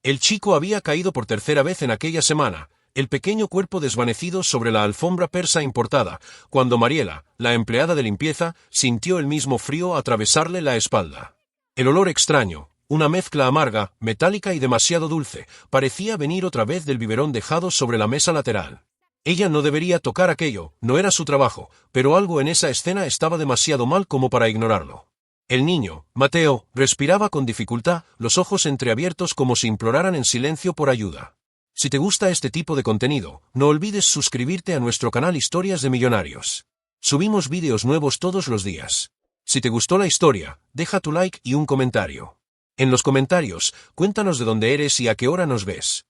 El chico había caído por tercera vez en aquella semana, el pequeño cuerpo desvanecido sobre la alfombra persa importada, cuando Mariela, la empleada de limpieza, sintió el mismo frío atravesarle la espalda. El olor extraño, una mezcla amarga, metálica y demasiado dulce, parecía venir otra vez del biberón dejado sobre la mesa lateral. Ella no debería tocar aquello, no era su trabajo, pero algo en esa escena estaba demasiado mal como para ignorarlo. El niño, Mateo, respiraba con dificultad, los ojos entreabiertos como si imploraran en silencio por ayuda. Si te gusta este tipo de contenido, no olvides suscribirte a nuestro canal Historias de Millonarios. Subimos vídeos nuevos todos los días. Si te gustó la historia, deja tu like y un comentario. En los comentarios, cuéntanos de dónde eres y a qué hora nos ves.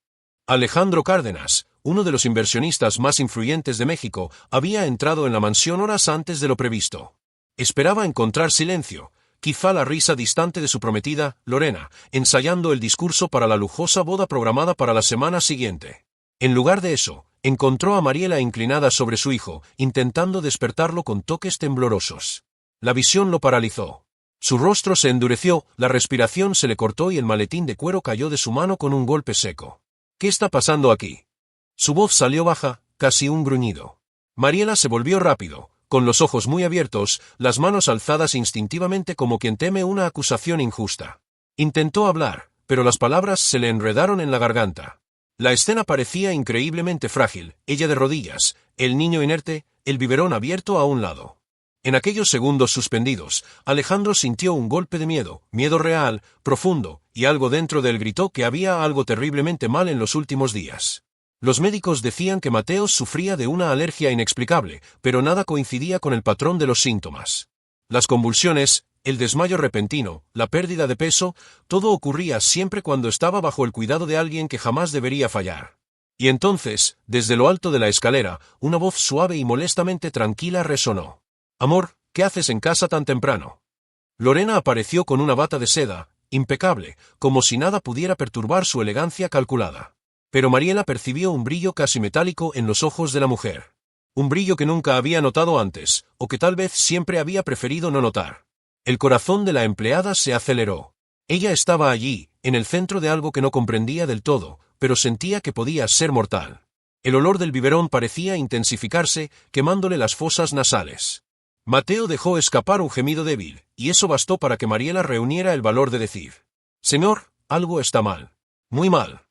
Alejandro Cárdenas, uno de los inversionistas más influyentes de México, había entrado en la mansión horas antes de lo previsto. Esperaba encontrar silencio, quizá la risa distante de su prometida, Lorena, ensayando el discurso para la lujosa boda programada para la semana siguiente. En lugar de eso, encontró a Mariela inclinada sobre su hijo, intentando despertarlo con toques temblorosos. La visión lo paralizó. Su rostro se endureció, la respiración se le cortó y el maletín de cuero cayó de su mano con un golpe seco. ¿Qué está pasando aquí? Su voz salió baja, casi un gruñido. Mariela se volvió rápido, con los ojos muy abiertos, las manos alzadas instintivamente como quien teme una acusación injusta. Intentó hablar, pero las palabras se le enredaron en la garganta. La escena parecía increíblemente frágil, ella de rodillas, el niño inerte, el biberón abierto a un lado. En aquellos segundos suspendidos, Alejandro sintió un golpe de miedo, miedo real, profundo, y algo dentro de él gritó que había algo terriblemente mal en los últimos días. Los médicos decían que Mateo sufría de una alergia inexplicable, pero nada coincidía con el patrón de los síntomas. Las convulsiones, el desmayo repentino, la pérdida de peso, todo ocurría siempre cuando estaba bajo el cuidado de alguien que jamás debería fallar. Y entonces, desde lo alto de la escalera, una voz suave y molestamente tranquila resonó. «Amor, ¿qué haces en casa tan temprano?» Lorena apareció con una bata de seda, impecable, como si nada pudiera perturbar su elegancia calculada. Pero Mariela percibió un brillo casi metálico en los ojos de la mujer. Un brillo que nunca había notado antes, o que tal vez siempre había preferido no notar. El corazón de la empleada se aceleró. Ella estaba allí, en el centro de algo que no comprendía del todo, pero sentía que podía ser mortal. El olor del biberón parecía intensificarse, quemándole las fosas nasales. Mateo dejó escapar un gemido débil, y eso bastó para que Mariela reuniera el valor de decir: «Señor, algo está mal. Muy mal».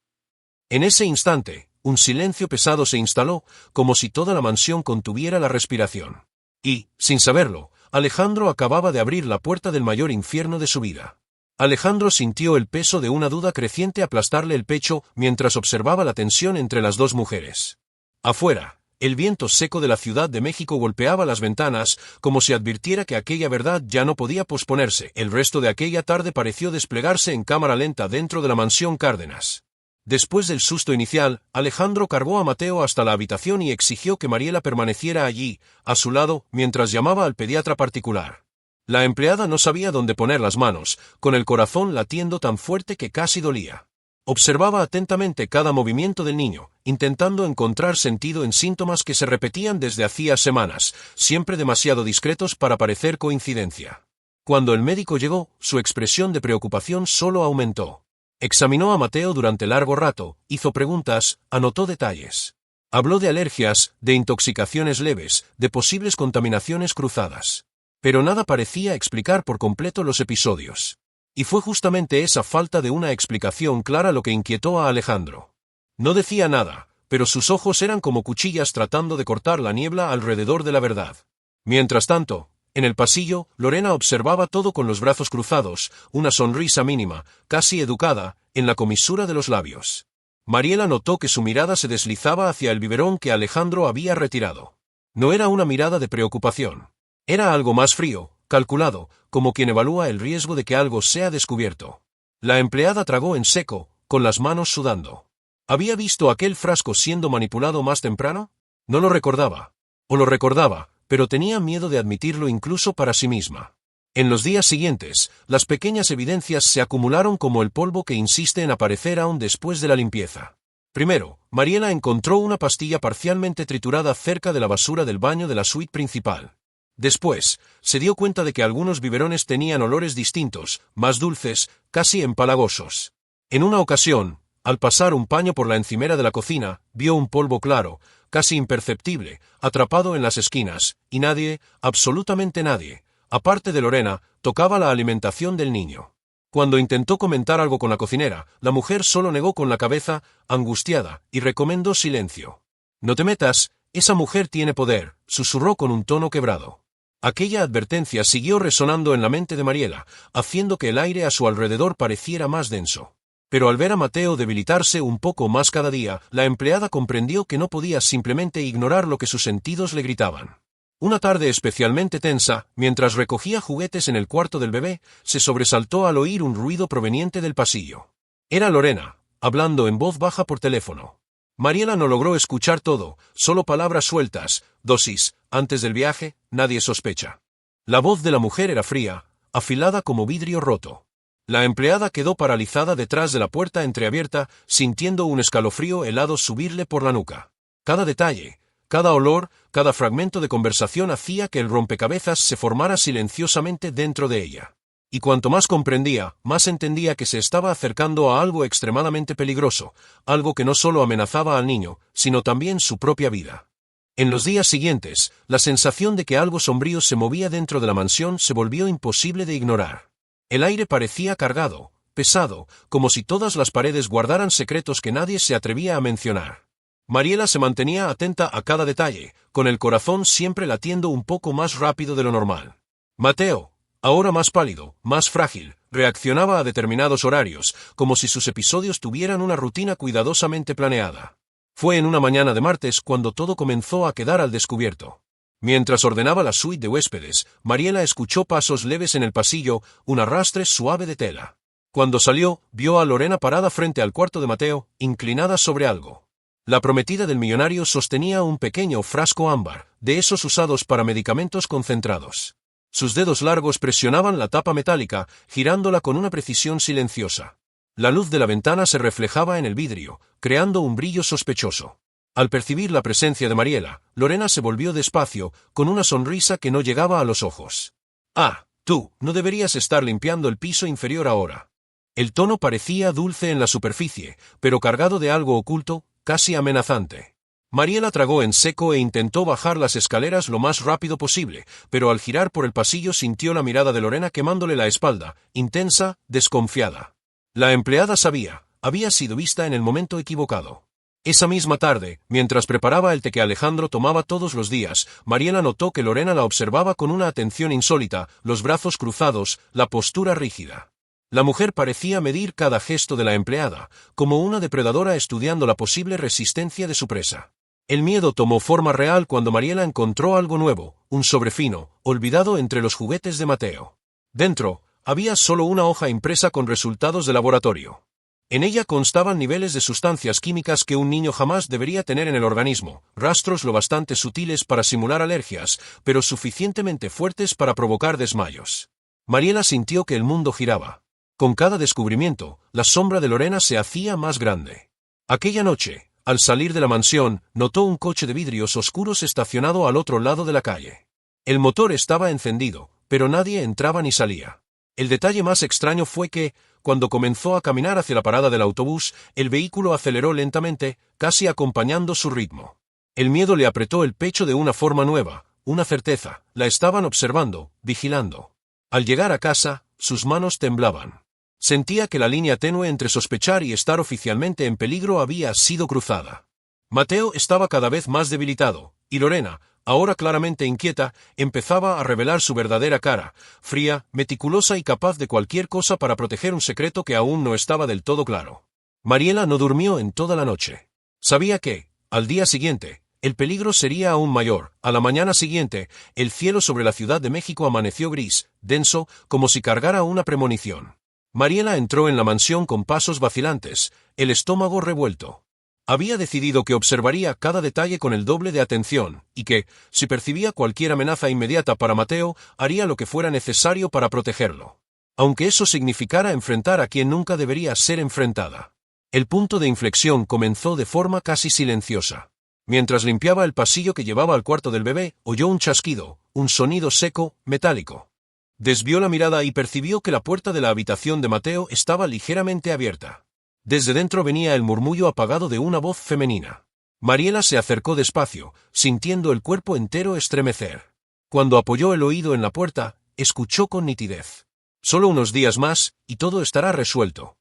En ese instante, un silencio pesado se instaló, como si toda la mansión contuviera la respiración. Y, sin saberlo, Alejandro acababa de abrir la puerta del mayor infierno de su vida. Alejandro sintió el peso de una duda creciente aplastarle el pecho mientras observaba la tensión entre las dos mujeres. Afuera, el viento seco de la Ciudad de México golpeaba las ventanas, como si advirtiera que aquella verdad ya no podía posponerse. El resto de aquella tarde pareció desplegarse en cámara lenta dentro de la mansión Cárdenas. Después del susto inicial, Alejandro cargó a Mateo hasta la habitación y exigió que Mariela permaneciera allí, a su lado, mientras llamaba al pediatra particular. La empleada no sabía dónde poner las manos, con el corazón latiendo tan fuerte que casi dolía. Observaba atentamente cada movimiento del niño, intentando encontrar sentido en síntomas que se repetían desde hacía semanas, siempre demasiado discretos para parecer coincidencia. Cuando el médico llegó, su expresión de preocupación solo aumentó. Examinó a Mateo durante largo rato, hizo preguntas, anotó detalles. Habló de alergias, de intoxicaciones leves, de posibles contaminaciones cruzadas. Pero nada parecía explicar por completo los episodios. Y fue justamente esa falta de una explicación clara lo que inquietó a Alejandro. No decía nada, pero sus ojos eran como cuchillas tratando de cortar la niebla alrededor de la verdad. Mientras tanto, en el pasillo, Lorena observaba todo con los brazos cruzados, una sonrisa mínima, casi educada, en la comisura de los labios. Mariela notó que su mirada se deslizaba hacia el biberón que Alejandro había retirado. No era una mirada de preocupación. Era algo más frío, calculado, como quien evalúa el riesgo de que algo sea descubierto. La empleada tragó en seco, con las manos sudando. ¿Había visto aquel frasco siendo manipulado más temprano? No lo recordaba. O lo recordaba, pero tenía miedo de admitirlo incluso para sí misma. En los días siguientes, las pequeñas evidencias se acumularon como el polvo que insiste en aparecer aún después de la limpieza. Primero, Mariela encontró una pastilla parcialmente triturada cerca de la basura del baño de la suite principal. Después, se dio cuenta de que algunos biberones tenían olores distintos, más dulces, casi empalagosos. En una ocasión, Al pasar un paño por la encimera de la cocina, vio un polvo claro, casi imperceptible, atrapado en las esquinas, y nadie, absolutamente nadie, aparte de Lorena, tocaba la alimentación del niño. Cuando intentó comentar algo con la cocinera, la mujer solo negó con la cabeza, angustiada, y recomendó silencio. «No te metas, esa mujer tiene poder», susurró con un tono quebrado. Aquella advertencia siguió resonando en la mente de Mariela, haciendo que el aire a su alrededor pareciera más denso. Pero al ver a Mateo debilitarse un poco más cada día, la empleada comprendió que no podía simplemente ignorar lo que sus sentidos le gritaban. Una tarde especialmente tensa, mientras recogía juguetes en el cuarto del bebé, se sobresaltó al oír un ruido proveniente del pasillo. Era Lorena, hablando en voz baja por teléfono. Mariela no logró escuchar todo, solo palabras sueltas: «Dosis, antes del viaje, nadie sospecha». La voz de la mujer era fría, afilada como vidrio roto. La empleada quedó paralizada detrás de la puerta entreabierta, sintiendo un escalofrío helado subirle por la nuca. Cada detalle, cada olor, cada fragmento de conversación hacía que el rompecabezas se formara silenciosamente dentro de ella. Y cuanto más comprendía, más entendía que se estaba acercando a algo extremadamente peligroso, algo que no solo amenazaba al niño, sino también su propia vida. En los días siguientes, la sensación de que algo sombrío se movía dentro de la mansión se volvió imposible de ignorar. El aire parecía cargado, pesado, como si todas las paredes guardaran secretos que nadie se atrevía a mencionar. Mariela se mantenía atenta a cada detalle, con el corazón siempre latiendo un poco más rápido de lo normal. Mateo, ahora más pálido, más frágil, reaccionaba a determinados horarios, como si sus episodios tuvieran una rutina cuidadosamente planeada. Fue en una mañana de martes cuando todo comenzó a quedar al descubierto. Mientras ordenaba la suite de huéspedes, Mariela escuchó pasos leves en el pasillo, un arrastre suave de tela. Cuando salió, vio a Lorena parada frente al cuarto de Mateo, inclinada sobre algo. La prometida del millonario sostenía un pequeño frasco ámbar, de esos usados para medicamentos concentrados. Sus dedos largos presionaban la tapa metálica, girándola con una precisión silenciosa. La luz de la ventana se reflejaba en el vidrio, creando un brillo sospechoso. Al percibir la presencia de Mariela, Lorena se volvió despacio, con una sonrisa que no llegaba a los ojos. «Ah, tú, no deberías estar limpiando el piso inferior ahora». El tono parecía dulce en la superficie, pero cargado de algo oculto, casi amenazante. Mariela tragó en seco e intentó bajar las escaleras lo más rápido posible, pero al girar por el pasillo sintió la mirada de Lorena quemándole la espalda, intensa, desconfiada. La empleada sabía, había sido vista en el momento equivocado. Esa misma tarde, mientras preparaba el té que Alejandro tomaba todos los días, Mariela notó que Lorena la observaba con una atención insólita, los brazos cruzados, la postura rígida. La mujer parecía medir cada gesto de la empleada, como una depredadora estudiando la posible resistencia de su presa. El miedo tomó forma real cuando Mariela encontró algo nuevo, un sobre fino, olvidado entre los juguetes de Mateo. Dentro, había solo una hoja impresa con resultados de laboratorio. En ella constaban niveles de sustancias químicas que un niño jamás debería tener en el organismo, rastros lo bastante sutiles para simular alergias, pero suficientemente fuertes para provocar desmayos. Mariela sintió que el mundo giraba. Con cada descubrimiento, la sombra de Lorena se hacía más grande. Aquella noche, al salir de la mansión, notó un coche de vidrios oscuros estacionado al otro lado de la calle. El motor estaba encendido, pero nadie entraba ni salía. El detalle más extraño fue que, cuando comenzó a caminar hacia la parada del autobús, el vehículo aceleró lentamente, casi acompañando su ritmo. El miedo le apretó el pecho de una forma nueva, una certeza: la estaban observando, vigilando. Al llegar a casa, sus manos temblaban. Sentía que la línea tenue entre sospechar y estar oficialmente en peligro había sido cruzada. Mateo estaba cada vez más debilitado, y Lorena, ahora claramente inquieta, empezaba a revelar su verdadera cara, fría, meticulosa y capaz de cualquier cosa para proteger un secreto que aún no estaba del todo claro. Mariela no durmió en toda la noche. Sabía que, al día siguiente, el peligro sería aún mayor. A la mañana siguiente, el cielo sobre la Ciudad de México amaneció gris, denso, como si cargara una premonición. Mariela entró en la mansión con pasos vacilantes, el estómago revuelto. Había decidido que observaría cada detalle con el doble de atención, y que, si percibía cualquier amenaza inmediata para Mateo, haría lo que fuera necesario para protegerlo. Aunque eso significara enfrentar a quien nunca debería ser enfrentada. El punto de inflexión comenzó de forma casi silenciosa. Mientras limpiaba el pasillo que llevaba al cuarto del bebé, oyó un chasquido, un sonido seco, metálico. Desvió la mirada y percibió que la puerta de la habitación de Mateo estaba ligeramente abierta. Desde dentro venía el murmullo apagado de una voz femenina. Mariela se acercó despacio, sintiendo el cuerpo entero estremecer. Cuando apoyó el oído en la puerta, escuchó con nitidez. Solo unos días más, y todo estará resuelto.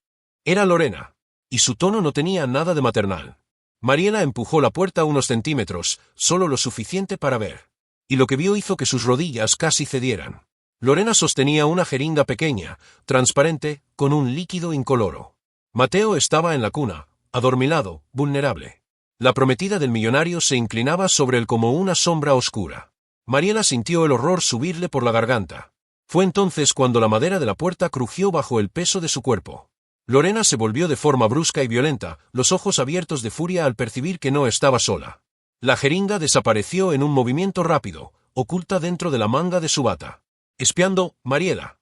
Era Lorena. Y su tono no tenía nada de maternal. Mariela empujó la puerta unos centímetros, solo lo suficiente para ver. Y lo que vio hizo que sus rodillas casi cedieran. Lorena sostenía una jeringa pequeña, transparente, con un líquido incoloro. Mateo estaba en la cuna, adormilado, vulnerable. La prometida del millonario se inclinaba sobre él como una sombra oscura. Mariela sintió el horror subirle por la garganta. Fue entonces cuando la madera de la puerta crujió bajo el peso de su cuerpo. Lorena se volvió de forma brusca y violenta, los ojos abiertos de furia al percibir que no estaba sola. La jeringa desapareció en un movimiento rápido, oculta dentro de la manga de su bata. Espiando, Mariela.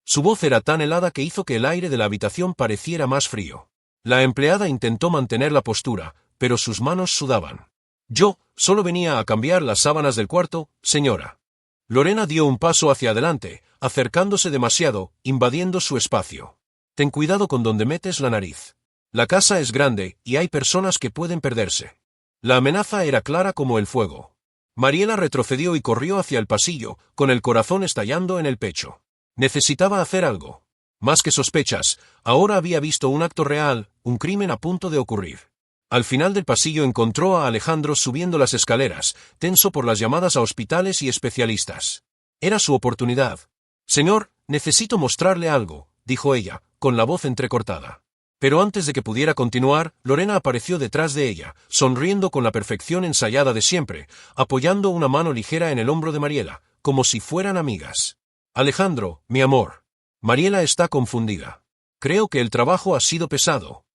Su voz era tan helada que hizo que el aire de la habitación pareciera más frío. La empleada intentó mantener la postura, pero sus manos sudaban. Yo solo venía a cambiar las sábanas del cuarto, señora. Lorena dio un paso hacia adelante, acercándose demasiado, invadiendo su espacio. Ten cuidado con donde metes la nariz. La casa es grande, y hay personas que pueden perderse. La amenaza era clara como el fuego. Mariela retrocedió y corrió hacia el pasillo, con el corazón estallando en el pecho. Necesitaba hacer algo. Más que sospechas, ahora había visto un acto real, un crimen a punto de ocurrir. Al final del pasillo encontró a Alejandro subiendo las escaleras, tenso por las llamadas a hospitales y especialistas. Era su oportunidad. Señor, necesito mostrarle algo, dijo ella, con la voz entrecortada. Pero antes de que pudiera continuar, Lorena apareció detrás de ella, sonriendo con la perfección ensayada de siempre, apoyando una mano ligera en el hombro de Mariela, como si fueran amigas. Alejandro, mi amor. Mariela está confundida. Creo que el trabajo ha sido pesado.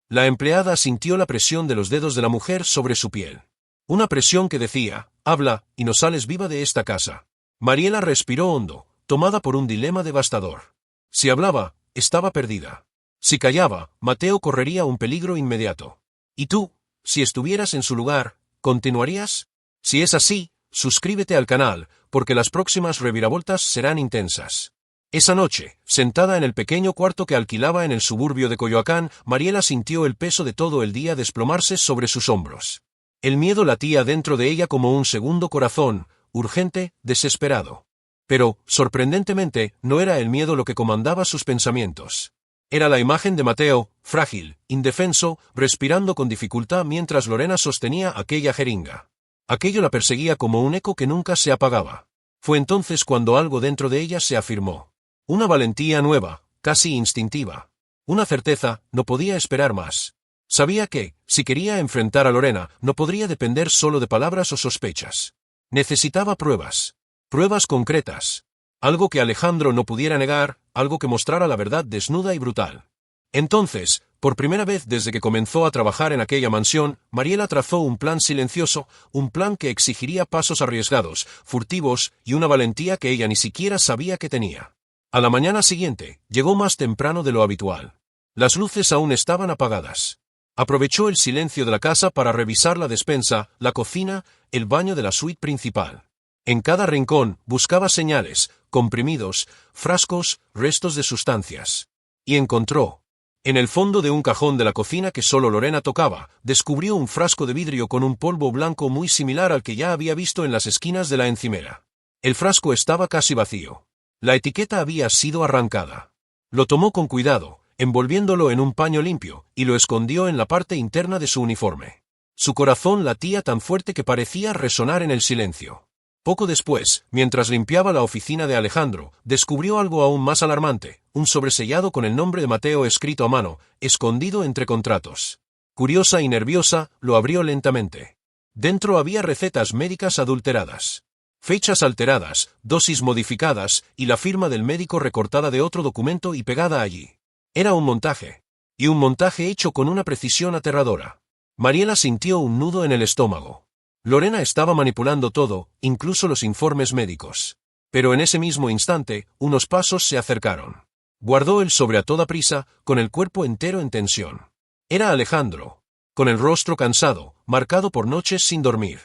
La empleada sintió la presión de los dedos de la mujer sobre su piel. Una presión que decía, habla, y no sales viva de esta casa. Mariela respiró hondo, tomada por un dilema devastador. Si hablaba, estaba perdida. Si callaba, Mateo correría un peligro inmediato. ¿Y tú, si estuvieras en su lugar, continuarías? Si es así, suscríbete al canal, porque las próximas reviravoltas serán intensas. Esa noche, sentada en el pequeño cuarto que alquilaba en el suburbio de Coyoacán, Mariela sintió el peso de todo el día desplomarse sobre sus hombros. El miedo latía dentro de ella como un segundo corazón, urgente, desesperado. Pero, sorprendentemente, no era el miedo lo que comandaba sus pensamientos. Era la imagen de Mateo, frágil, indefenso, respirando con dificultad mientras Lorena sostenía aquella jeringa. Aquello la perseguía como un eco que nunca se apagaba. Fue entonces cuando algo dentro de ella se afirmó. Una valentía nueva, casi instintiva. Una certeza, no podía esperar más. Sabía que, si quería enfrentar a Lorena, no podría depender solo de palabras o sospechas. Necesitaba pruebas. Pruebas concretas. Algo que Alejandro no pudiera negar, algo que mostrara la verdad desnuda y brutal. Entonces, por primera vez desde que comenzó a trabajar en aquella mansión, Mariela trazó un plan silencioso, un plan que exigiría pasos arriesgados, furtivos y una valentía que ella ni siquiera sabía que tenía. A la mañana siguiente, llegó más temprano de lo habitual. Las luces aún estaban apagadas. Aprovechó el silencio de la casa para revisar la despensa, la cocina, el baño de la suite principal. En cada rincón, buscaba señales, comprimidos, frascos, restos de sustancias. Y encontró. En el fondo de un cajón de la cocina que solo Lorena tocaba, descubrió un frasco de vidrio con un polvo blanco muy similar al que ya había visto en las esquinas de la encimera. El frasco estaba casi vacío. La etiqueta había sido arrancada. Lo tomó con cuidado, envolviéndolo en un paño limpio, y lo escondió en la parte interna de su uniforme. Su corazón latía tan fuerte que parecía resonar en el silencio. Poco después, mientras limpiaba la oficina de Alejandro, descubrió algo aún más alarmante, un sobresellado con el nombre de Mateo escrito a mano, escondido entre contratos. Curiosa y nerviosa, lo abrió lentamente. Dentro había recetas médicas adulteradas. Fechas alteradas, dosis modificadas, y la firma del médico recortada de otro documento y pegada allí. Era un montaje. Y un montaje hecho con una precisión aterradora. Mariela sintió un nudo en el estómago. Lorena estaba manipulando todo, incluso los informes médicos. Pero en ese mismo instante, unos pasos se acercaron. Guardó el sobre a toda prisa, con el cuerpo entero en tensión. Era Alejandro. Con el rostro cansado, marcado por noches sin dormir.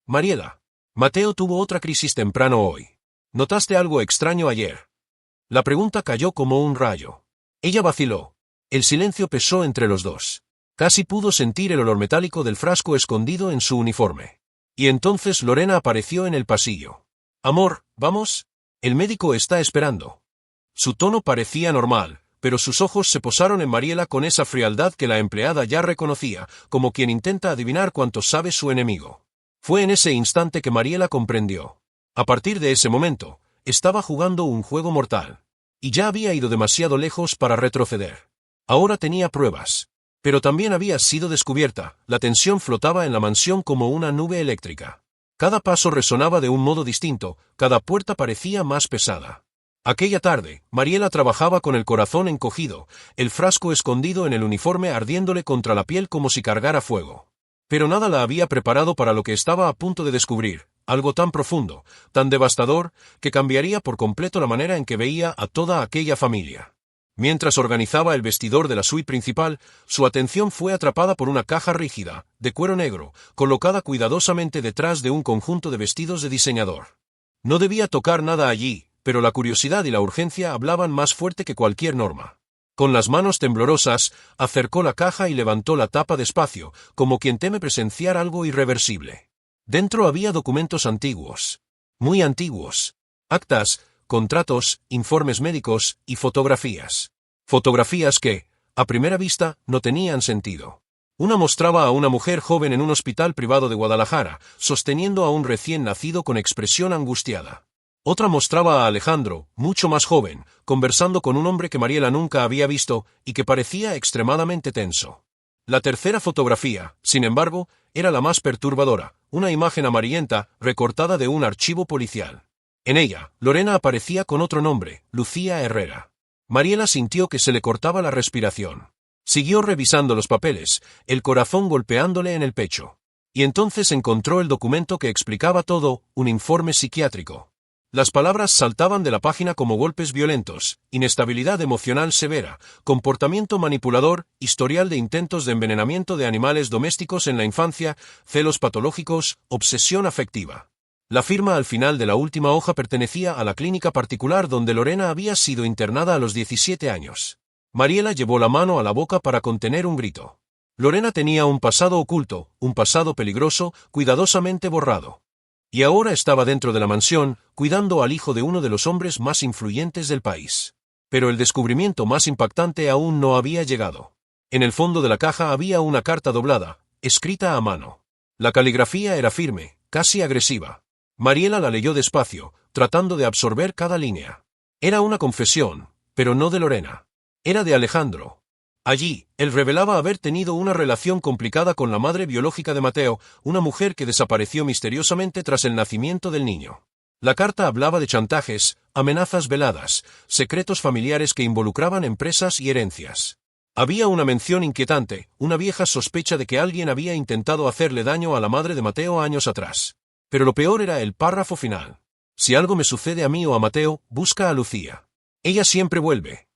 Mariela. Mateo tuvo otra crisis temprano hoy. ¿Notaste algo extraño ayer? La pregunta cayó como un rayo. Ella vaciló. El silencio pesó entre los dos. Casi pudo sentir el olor metálico del frasco escondido en su uniforme. Y entonces Lorena apareció en el pasillo. «Amor, ¿vamos? El médico está esperando». Su tono parecía normal, pero sus ojos se posaron en Mariela con esa frialdad que la empleada ya reconocía, como quien intenta adivinar cuánto sabe su enemigo. Fue en ese instante que Mariela comprendió. A partir de ese momento, estaba jugando un juego mortal. Y ya había ido demasiado lejos para retroceder. Ahora tenía pruebas. Pero también había sido descubierta, la tensión flotaba en la mansión como una nube eléctrica. Cada paso resonaba de un modo distinto, cada puerta parecía más pesada. Aquella tarde, Mariela trabajaba con el corazón encogido, el frasco escondido en el uniforme ardiéndole contra la piel como si cargara fuego. Pero nada la había preparado para lo que estaba a punto de descubrir, algo tan profundo, tan devastador, que cambiaría por completo la manera en que veía a toda aquella familia. Mientras organizaba el vestidor de la suite principal, su atención fue atrapada por una caja rígida, de cuero negro, colocada cuidadosamente detrás de un conjunto de vestidos de diseñador. No debía tocar nada allí, pero la curiosidad y la urgencia hablaban más fuerte que cualquier norma. Con las manos temblorosas, acercó la caja y levantó la tapa despacio, como quien teme presenciar algo irreversible. Dentro había documentos antiguos. Muy antiguos. Actas, contratos, informes médicos y fotografías. Fotografías que, a primera vista, no tenían sentido. Una mostraba a una mujer joven en un hospital privado de Guadalajara, sosteniendo a un recién nacido con expresión angustiada. Otra mostraba a Alejandro, mucho más joven, conversando con un hombre que Mariela nunca había visto y que parecía extremadamente tenso. La tercera fotografía, sin embargo, era la más perturbadora, una imagen amarillenta recortada de un archivo policial. En ella, Lorena aparecía con otro nombre, Lucía Herrera. Mariela sintió que se le cortaba la respiración. Siguió revisando los papeles, el corazón golpeándole en el pecho. Y entonces encontró el documento que explicaba todo, un informe psiquiátrico. Las palabras saltaban de la página como golpes violentos, inestabilidad emocional severa, comportamiento manipulador, historial de intentos de envenenamiento de animales domésticos en la infancia, celos patológicos, obsesión afectiva. La firma al final de la última hoja pertenecía a la clínica particular donde Lorena había sido internada a los 17 años. Mariela llevó la mano a la boca para contener un grito. Lorena tenía un pasado oculto, un pasado peligroso, cuidadosamente borrado. Y ahora estaba dentro de la mansión, cuidando al hijo de uno de los hombres más influyentes del país. Pero el descubrimiento más impactante aún no había llegado. En el fondo de la caja había una carta doblada, escrita a mano. La caligrafía era firme, casi agresiva. Mariela la leyó despacio, tratando de absorber cada línea. Era una confesión, pero no de Lorena. Era de Alejandro. Allí, él revelaba haber tenido una relación complicada con la madre biológica de Mateo, una mujer que desapareció misteriosamente tras el nacimiento del niño. La carta hablaba de chantajes, amenazas veladas, secretos familiares que involucraban empresas y herencias. Había una mención inquietante, una vieja sospecha de que alguien había intentado hacerle daño a la madre de Mateo años atrás. Pero lo peor era el párrafo final. Si algo me sucede a mí o a Mateo, busca a Lucía. Ella siempre vuelve.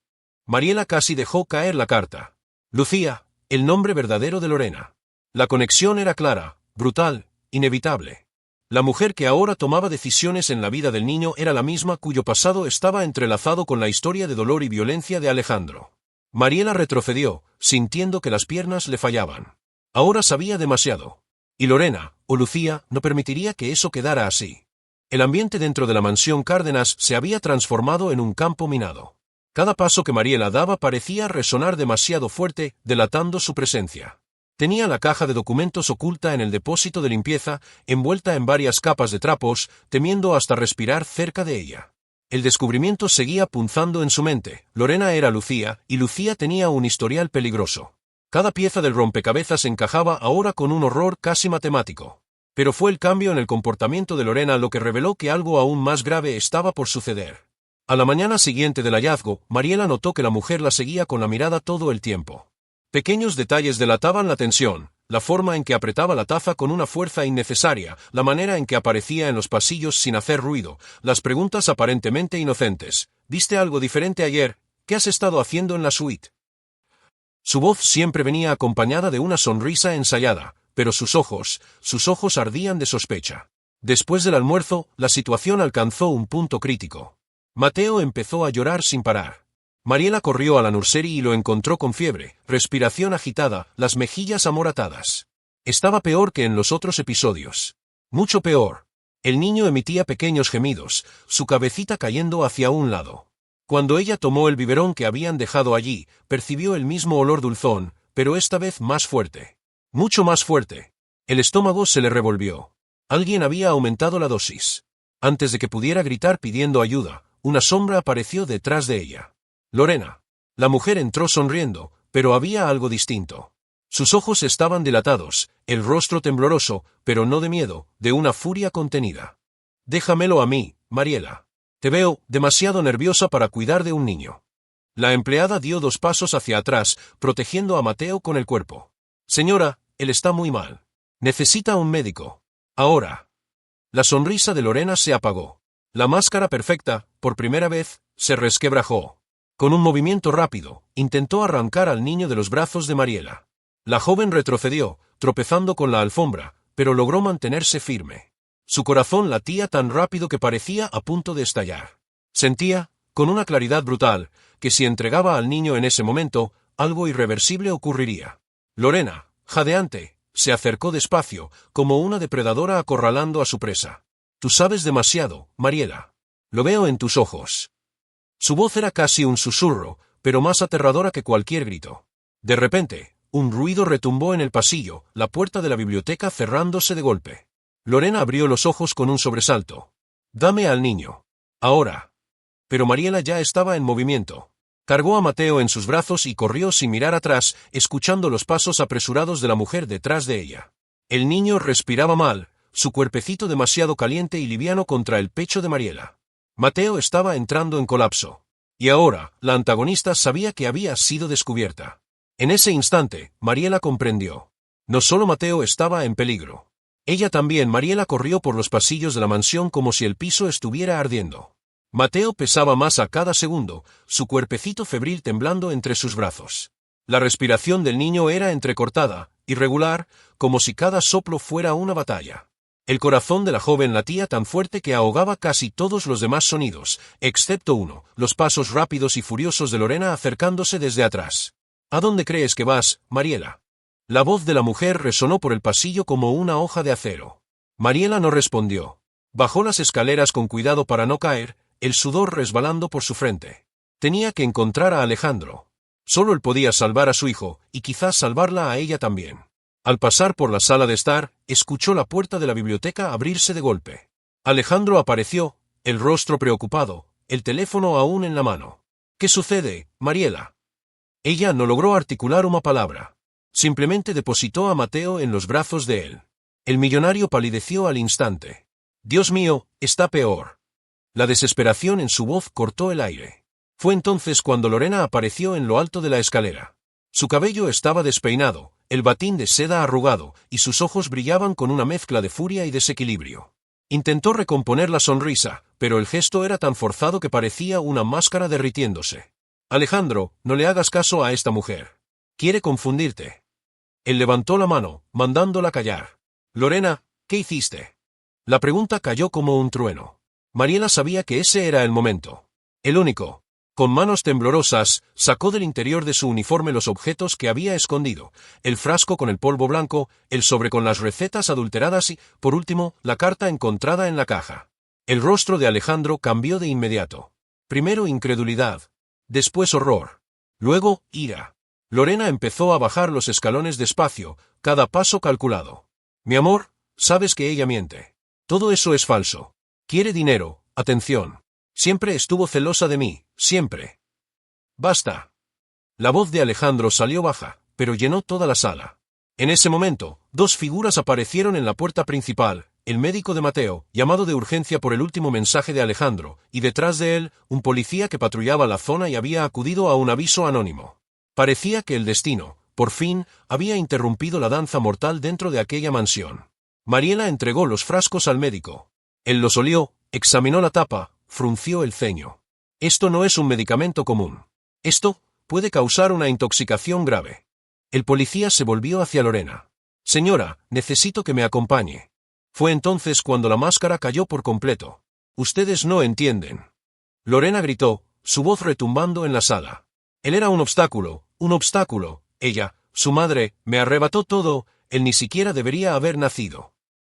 Mariela casi dejó caer la carta. Lucía, el nombre verdadero de Lorena. La conexión era clara, brutal, inevitable. La mujer que ahora tomaba decisiones en la vida del niño era la misma cuyo pasado estaba entrelazado con la historia de dolor y violencia de Alejandro. Mariela retrocedió, sintiendo que las piernas le fallaban. Ahora sabía demasiado. Y Lorena, o Lucía, no permitiría que eso quedara así. El ambiente dentro de la mansión Cárdenas se había transformado en un campo minado. Cada paso que Mariela daba parecía resonar demasiado fuerte, delatando su presencia. Tenía la caja de documentos oculta en el depósito de limpieza, envuelta en varias capas de trapos, temiendo hasta respirar cerca de ella. El descubrimiento seguía punzando en su mente. Lorena era Lucía, y Lucía tenía un historial peligroso. Cada pieza del rompecabezas encajaba ahora con un horror casi matemático. Pero fue el cambio en el comportamiento de Lorena lo que reveló que algo aún más grave estaba por suceder. A la mañana siguiente del hallazgo, Mariela notó que la mujer la seguía con la mirada todo el tiempo. Pequeños detalles delataban la tensión, la forma en que apretaba la taza con una fuerza innecesaria, la manera en que aparecía en los pasillos sin hacer ruido, las preguntas aparentemente inocentes. ¿Viste algo diferente ayer? ¿Qué has estado haciendo en la suite? Su voz siempre venía acompañada de una sonrisa ensayada, pero sus ojos ardían de sospecha. Después del almuerzo, la situación alcanzó un punto crítico. Mateo empezó a llorar sin parar. Mariela corrió a la nursery y lo encontró con fiebre, respiración agitada, las mejillas amoratadas. Estaba peor que en los otros episodios. Mucho peor. El niño emitía pequeños gemidos, su cabecita cayendo hacia un lado. Cuando ella tomó el biberón que habían dejado allí, percibió el mismo olor dulzón, pero esta vez más fuerte. Mucho más fuerte. El estómago se le revolvió. Alguien había aumentado la dosis. Antes de que pudiera gritar pidiendo ayuda, una sombra apareció detrás de ella. Lorena. La mujer entró sonriendo, pero había algo distinto. Sus ojos estaban dilatados, el rostro tembloroso, pero no de miedo, de una furia contenida. Déjamelo a mí, Mariela. Te veo demasiado nerviosa para cuidar de un niño. La empleada dio 2 pasos hacia atrás, protegiendo a Mateo con el cuerpo. Señora, él está muy mal. Necesita un médico. Ahora. La sonrisa de Lorena se apagó. La máscara perfecta, por primera vez, se resquebrajó. Con un movimiento rápido, intentó arrancar al niño de los brazos de Mariela. La joven retrocedió, tropezando con la alfombra, pero logró mantenerse firme. Su corazón latía tan rápido que parecía a punto de estallar. Sentía, con una claridad brutal, que si entregaba al niño en ese momento, algo irreversible ocurriría. Lorena, jadeante, se acercó despacio, como una depredadora acorralando a su presa. Tú sabes demasiado, Mariela. Lo veo en tus ojos. Su voz era casi un susurro, pero más aterradora que cualquier grito. De repente, un ruido retumbó en el pasillo, la puerta de la biblioteca cerrándose de golpe. Lorena abrió los ojos con un sobresalto. Dame al niño. Ahora. Pero Mariela ya estaba en movimiento. Cargó a Mateo en sus brazos y corrió sin mirar atrás, escuchando los pasos apresurados de la mujer detrás de ella. El niño respiraba mal, su cuerpecito demasiado caliente y liviano contra el pecho de Mariela. Mateo estaba entrando en colapso. Y ahora, la antagonista sabía que había sido descubierta. En ese instante, Mariela comprendió. No solo Mateo estaba en peligro. Ella también. Mariela corrió por los pasillos de la mansión como si el piso estuviera ardiendo. Mateo pesaba más a cada segundo, su cuerpecito febril temblando entre sus brazos. La respiración del niño era entrecortada, irregular, como si cada soplo fuera una batalla. El corazón de la joven latía tan fuerte que ahogaba casi todos los demás sonidos, excepto uno, los pasos rápidos y furiosos de Lorena acercándose desde atrás. ¿A dónde crees que vas, Mariela? La voz de la mujer resonó por el pasillo como una hoja de acero. Mariela no respondió. Bajó las escaleras con cuidado para no caer, el sudor resbalando por su frente. Tenía que encontrar a Alejandro. Solo él podía salvar a su hijo, y quizás salvarla a ella también. Al pasar por la sala de estar, escuchó la puerta de la biblioteca abrirse de golpe. Alejandro apareció, el rostro preocupado, el teléfono aún en la mano. ¿Qué sucede, Mariela? Ella no logró articular una palabra. Simplemente depositó a Mateo en los brazos de él. El millonario palideció al instante. Dios mío, está peor. La desesperación en su voz cortó el aire. Fue entonces cuando Lorena apareció en lo alto de la escalera. Su cabello estaba despeinado, el batín de seda arrugado, y sus ojos brillaban con una mezcla de furia y desequilibrio. Intentó recomponer la sonrisa, pero el gesto era tan forzado que parecía una máscara derritiéndose. Alejandro, no le hagas caso a esta mujer. Quiere confundirte. Él levantó la mano, mandándola callar. Lorena, ¿qué hiciste? La pregunta cayó como un trueno. Mariela sabía que ese era el momento. El único. Con manos temblorosas, sacó del interior de su uniforme los objetos que había escondido, el frasco con el polvo blanco, el sobre con las recetas adulteradas y, por último, la carta encontrada en la caja. El rostro de Alejandro cambió de inmediato. Primero incredulidad. Después horror. Luego, ira. Lorena empezó a bajar los escalones despacio, cada paso calculado. Mi amor, sabes que ella miente. Todo eso es falso. Quiere dinero, atención. Siempre estuvo celosa de mí, siempre. Basta. La voz de Alejandro salió baja, pero llenó toda la sala. En ese momento, 2 figuras aparecieron en la puerta principal, el médico de Mateo, llamado de urgencia por el último mensaje de Alejandro, y detrás de él, un policía que patrullaba la zona y había acudido a un aviso anónimo. Parecía que el destino, por fin, había interrumpido la danza mortal dentro de aquella mansión. Mariela entregó los frascos al médico. Él los olió, examinó la tapa, frunció el ceño. Esto no es un medicamento común. Esto puede causar una intoxicación grave. El policía se volvió hacia Lorena. Señora, necesito que me acompañe. Fue entonces cuando la máscara cayó por completo. Ustedes no entienden. Lorena gritó, su voz retumbando en la sala. Él era un obstáculo, ella, su madre, me arrebató todo, él ni siquiera debería haber nacido.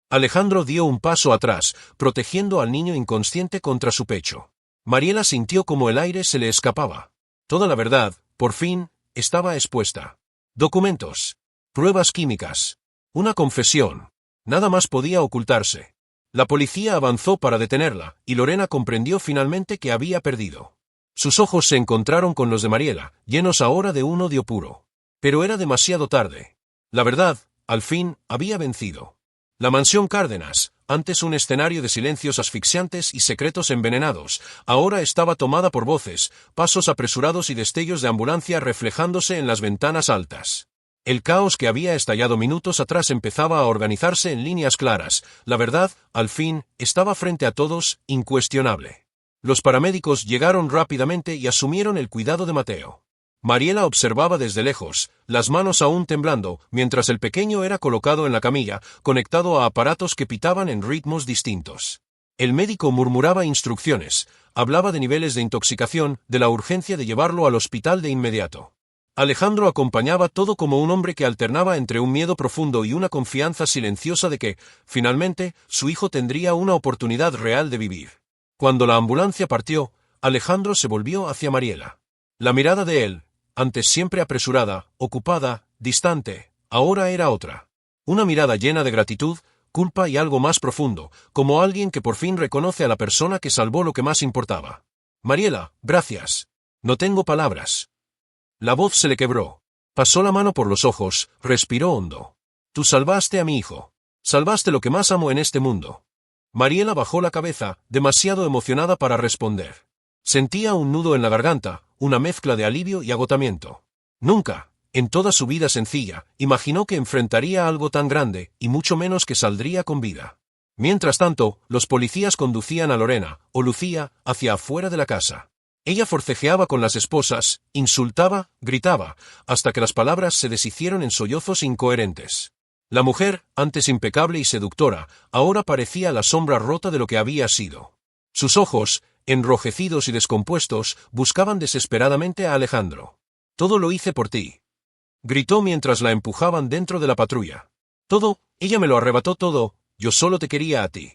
Alejandro dio un paso atrás, protegiendo al niño inconsciente contra su pecho. Mariela sintió como el aire se le escapaba. Toda la verdad, por fin, estaba expuesta. Documentos. Pruebas químicas. Una confesión. Nada más podía ocultarse. La policía avanzó para detenerla, y Lorena comprendió finalmente que había perdido. Sus ojos se encontraron con los de Mariela, llenos ahora de un odio puro. Pero era demasiado tarde. La verdad, al fin, había vencido. La mansión Cárdenas, antes un escenario de silencios asfixiantes y secretos envenenados, ahora estaba tomada por voces, pasos apresurados y destellos de ambulancia reflejándose en las ventanas altas. El caos que había estallado minutos atrás empezaba a organizarse en líneas claras. La verdad, al fin, estaba frente a todos, incuestionable. Los paramédicos llegaron rápidamente y asumieron el cuidado de Mateo. Mariela observaba desde lejos, las manos aún temblando, mientras el pequeño era colocado en la camilla, conectado a aparatos que pitaban en ritmos distintos. El médico murmuraba instrucciones, hablaba de niveles de intoxicación, de la urgencia de llevarlo al hospital de inmediato. Alejandro acompañaba todo como un hombre que alternaba entre un miedo profundo y una confianza silenciosa de que, finalmente, su hijo tendría una oportunidad real de vivir. Cuando la ambulancia partió, Alejandro se volvió hacia Mariela. La mirada de él, antes siempre apresurada, ocupada, distante, ahora era otra. Una mirada llena de gratitud, culpa y algo más profundo, como alguien que por fin reconoce a la persona que salvó lo que más importaba. Mariela, gracias. No tengo palabras. La voz se le quebró. Pasó la mano por los ojos, respiró hondo. Tú salvaste a mi hijo. Salvaste lo que más amo en este mundo. Mariela bajó la cabeza, demasiado emocionada para responder. Sentía un nudo en la garganta, una mezcla de alivio y agotamiento. Nunca, en toda su vida sencilla, imaginó que enfrentaría algo tan grande, y mucho menos que saldría con vida. Mientras tanto, los policías conducían a Lorena, o Lucía, hacia afuera de la casa. Ella forcejeaba con las esposas, insultaba, gritaba, hasta que las palabras se deshicieron en sollozos incoherentes. La mujer, antes impecable y seductora, ahora parecía la sombra rota de lo que había sido. Sus ojos, enrojecidos y descompuestos, buscaban desesperadamente a Alejandro. Todo lo hice por ti. Gritó mientras la empujaban dentro de la patrulla. Todo, ella me lo arrebató todo, yo solo te quería a ti.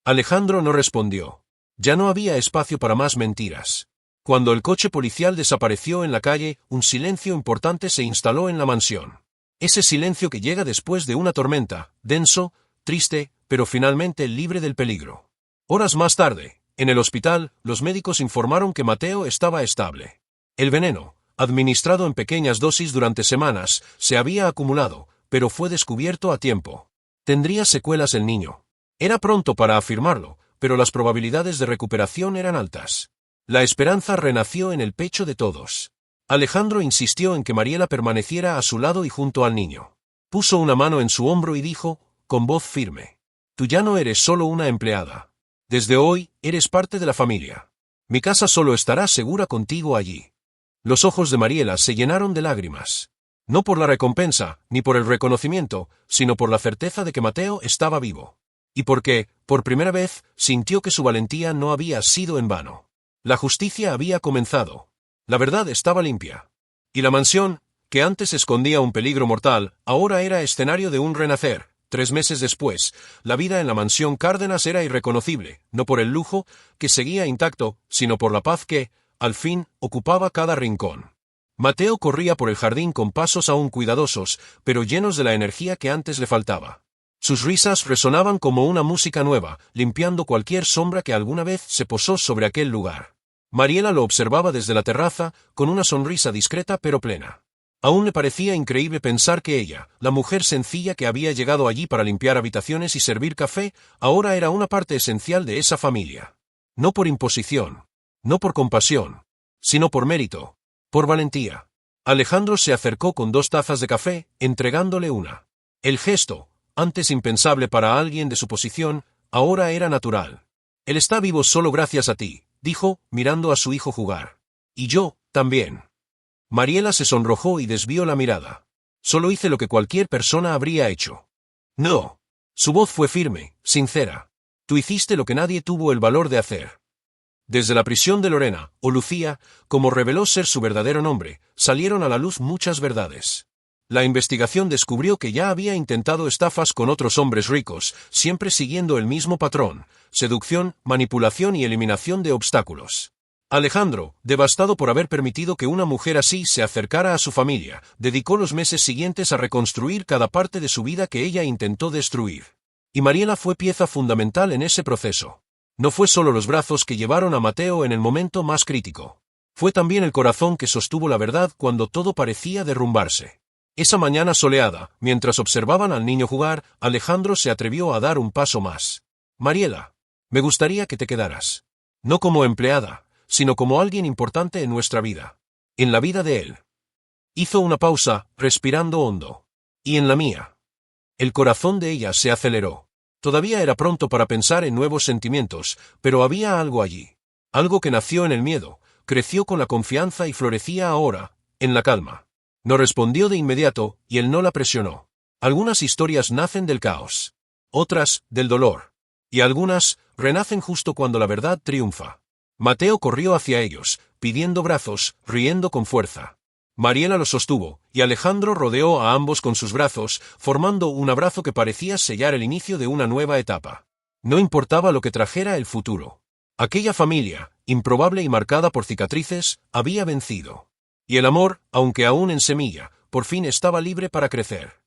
Alejandro no respondió. Ya no había espacio para más mentiras. Cuando el coche policial desapareció en la calle, un silencio importante se instaló en la mansión. Ese silencio que llega después de una tormenta, denso, triste, pero finalmente libre del peligro. Horas más tarde, en el hospital, los médicos informaron que Mateo estaba estable. El veneno, administrado en pequeñas dosis durante semanas, se había acumulado, pero fue descubierto a tiempo. Tendría secuelas el niño. Era pronto para afirmarlo, pero las probabilidades de recuperación eran altas. La esperanza renació en el pecho de todos. Alejandro insistió en que Mariela permaneciera a su lado y junto al niño. Puso una mano en su hombro y dijo, con voz firme: Tú ya no eres solo una empleada. Desde hoy, eres parte de la familia. Mi casa solo estará segura contigo allí. Los ojos de Mariela se llenaron de lágrimas. No por la recompensa, ni por el reconocimiento, sino por la certeza de que Mateo estaba vivo. Y porque, por primera vez, sintió que su valentía no había sido en vano. La justicia había comenzado. La verdad estaba limpia. Y la mansión, que antes escondía un peligro mortal, ahora era escenario de un renacer. 3 meses después, la vida en la mansión Cárdenas era irreconocible, no por el lujo, que seguía intacto, sino por la paz que, al fin, ocupaba cada rincón. Mateo corría por el jardín con pasos aún cuidadosos, pero llenos de la energía que antes le faltaba. Sus risas resonaban como una música nueva, limpiando cualquier sombra que alguna vez se posó sobre aquel lugar. Mariela lo observaba desde la terraza, con una sonrisa discreta pero plena. Aún le parecía increíble pensar que ella, la mujer sencilla que había llegado allí para limpiar habitaciones y servir café, ahora era una parte esencial de esa familia. No por imposición, no por compasión, sino por mérito, por valentía. Alejandro se acercó con 2 tazas de café, entregándole una. El gesto, antes impensable para alguien de su posición, ahora era natural. Él está vivo solo gracias a ti, dijo, mirando a su hijo jugar. Y yo, también. Mariela se sonrojó y desvió la mirada. Solo hice lo que cualquier persona habría hecho. No. Su voz fue firme, sincera. Tú hiciste lo que nadie tuvo el valor de hacer. Desde la prisión de Lorena, o Lucía, como reveló ser su verdadero nombre, salieron a la luz muchas verdades. La investigación descubrió que ya había intentado estafas con otros hombres ricos, siempre siguiendo el mismo patrón: seducción, manipulación y eliminación de obstáculos. Alejandro, devastado por haber permitido que una mujer así se acercara a su familia, dedicó los meses siguientes a reconstruir cada parte de su vida que ella intentó destruir. Y Mariela fue pieza fundamental en ese proceso. No fue solo los brazos que llevaron a Mateo en el momento más crítico. Fue también el corazón que sostuvo la verdad cuando todo parecía derrumbarse. Esa mañana soleada, mientras observaban al niño jugar, Alejandro se atrevió a dar un paso más. Mariela, me gustaría que te quedaras. No como empleada, sino como alguien importante en nuestra vida. En la vida de él. Hizo una pausa, respirando hondo. Y en la mía. El corazón de ella se aceleró. Todavía era pronto para pensar en nuevos sentimientos, pero había algo allí. Algo que nació en el miedo, creció con la confianza y florecía ahora, en la calma. No respondió de inmediato, y él no la presionó. Algunas historias nacen del caos. Otras, del dolor. Y algunas, renacen justo cuando la verdad triunfa. Mateo corrió hacia ellos, pidiendo brazos, riendo con fuerza. Mariela lo sostuvo, y Alejandro rodeó a ambos con sus brazos, formando un abrazo que parecía sellar el inicio de una nueva etapa. No importaba lo que trajera el futuro. Aquella familia, improbable y marcada por cicatrices, había vencido. Y el amor, aunque aún en semilla, por fin estaba libre para crecer.